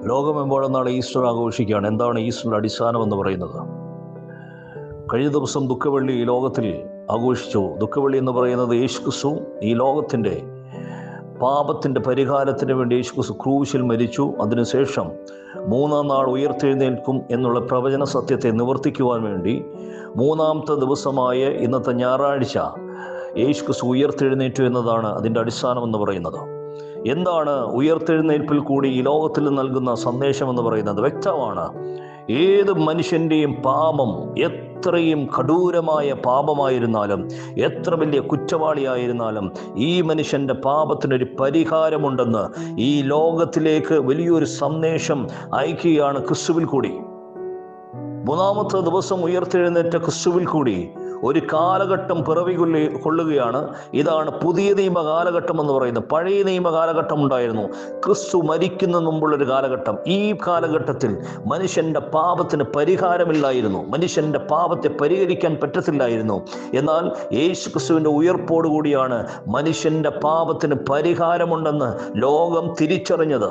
ലോകമെമ്പാടും നാളെ ഈസ്റ്റർ ആഘോഷിക്കുകയാണ്. എന്താണ് ഈസ്റ്ററിൻ്റെ അടിസ്ഥാനം എന്ന് പറയുന്നത്? കഴിഞ്ഞ ദിവസം ദുഃഖവെള്ളി ഈ ലോകത്തിൽ ആഘോഷിച്ചു. ദുഃഖവെള്ളി എന്ന് പറയുന്നത് യേശുക്രിസ്തു ഈ ലോകത്തിൻ്റെ പാപത്തിൻ്റെ പരിഹാരത്തിന് വേണ്ടി യേശുക്രിസ്തു ക്രൂശിൽ മരിച്ചു. അതിനുശേഷം മൂന്നാം നാൾ ഉയർത്തെഴുന്നേൽക്കും എന്നുള്ള പ്രവചന സത്യത്തെ നിവർത്തിക്കുവാൻ വേണ്ടി മൂന്നാമത്തെ ദിവസമായ ഇന്നത്തെ ഞായറാഴ്ച യേശുക്രിസ്തു ഉയർത്തെഴുന്നേറ്റു എന്നതാണ് അതിൻ്റെ അടിസ്ഥാനം എന്ന് പറയുന്നത്. എന്താണ് ഉയർത്തെഴുന്നേൽപ്പിൽ കൂടി ഈ ലോകത്തിൽ നൽകുന്ന സന്ദേശം എന്ന് പറയുന്നത്? വ്യക്തമാണ്. ഏത് മനുഷ്യൻ്റെയും പാപം എത്രയും കഠോരമായ പാപമായിരുന്നാലും, എത്ര വലിയ കുറ്റവാളിയായിരുന്നാലും, ഈ മനുഷ്യൻ്റെ പാപത്തിനൊരു പരിഹാരമുണ്ടെന്ന് ഈ ലോകത്തിലേക്ക് വലിയൊരു സന്ദേശം അയക്കുകയാണ് ക്രിസ്തുവിൽ കൂടി. മൂന്നാമത്തെ ദിവസം ഉയർത്തെഴുന്നേറ്റ ക്രിസ്തുവിൽ കൂടി ഒരു കാലഘട്ടം പിറവി കൊള്ളുകയാണ്. ഇതാണ് പുതിയ നിയമ കാലഘട്ടം എന്ന് പറയുന്നത്. പഴയ നിയമ കാലഘട്ടം ഉണ്ടായിരുന്നു, ക്രിസ്തു മരിക്കുന്ന മുമ്പുള്ളൊരു കാലഘട്ടം. ഈ കാലഘട്ടത്തിൽ മനുഷ്യൻ്റെ പാപത്തിന് പരിഹാരമില്ലായിരുന്നു, മനുഷ്യൻ്റെ പാപത്തെ പരിഹരിക്കാൻ പറ്റത്തില്ലായിരുന്നു. എന്നാൽ യേശു ക്രിസ്തുവിൻ്റെ ഉയർപ്പോടുകൂടിയാണ് മനുഷ്യൻ്റെ പാപത്തിന് പരിഹാരമുണ്ടെന്ന് ലോകം തിരിച്ചറിഞ്ഞത്.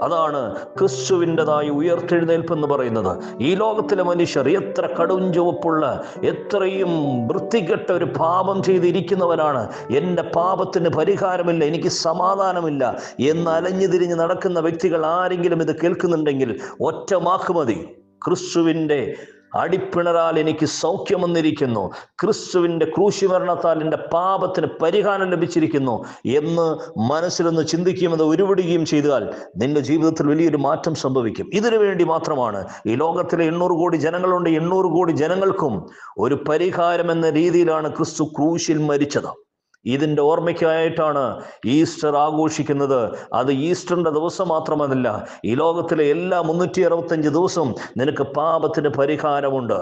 അതാണ് ക്രിസ്തുവിൻ്റെതായ ഉയർത്തെഴുന്നേൽപ്പ് എന്ന് പറയുന്നത്. ഈ ലോകത്തിലെ മനുഷ്യർ എത്ര കടും ചുവപ്പുള്ള, എത്രയും വൃത്തികെട്ട ഒരു പാപം ചെയ്തിരിക്കുന്നവരാണ്. എൻ്റെ പാപത്തിന് പരിഹാരമില്ല, എനിക്ക് സമാധാനമില്ല എന്ന് അലഞ്ഞു തിരിഞ്ഞ് നടക്കുന്ന വ്യക്തികൾ ആരെങ്കിലും ഇത് കേൾക്കുന്നുണ്ടെങ്കിൽ ഒറ്റ വാക്ക് മതി: ക്രിസ്തുവിൻ്റെ അടിപ്പിണരാൽ എനിക്ക് സൗഖ്യം വന്നിരിക്കുന്നു, ക്രിസ്തുവിൻ്റെ ക്രൂശിമരണത്താൽ എൻ്റെ പാപത്തിന് പരിഹാരം ലഭിച്ചിരിക്കുന്നു എന്ന് മനസ്സിലൊന്ന് ചിന്തിക്കുകയും ഉരുവിടുകയും ചെയ്താൽ നിന്റെ ജീവിതത്തിൽ വലിയൊരു മാറ്റം സംഭവിക്കും. ഇതിനു വേണ്ടി മാത്രമാണ് ഈ ലോകത്തിലെ 800 കോടി ജനങ്ങളുണ്ട്. 800 കോടി ജനങ്ങൾക്കും ഒരു പരിഹാരം എന്ന രീതിയിലാണ് ക്രിസ്തു ക്രൂശിൽ മരിച്ചത്. ഇതിൻ്റെ ഓർമ്മയ്ക്കായിട്ടാണ് ഈസ്റ്റർ ആഘോഷിക്കുന്നത്. അത് ഈസ്റ്ററിൻ്റെ ദിവസം മാത്രമല്ല, ഈ ലോകത്തിലെ എല്ലാ 365 ദിവസവും നിനക്ക് പാപത്തിന് പരിഹാരമുണ്ട്.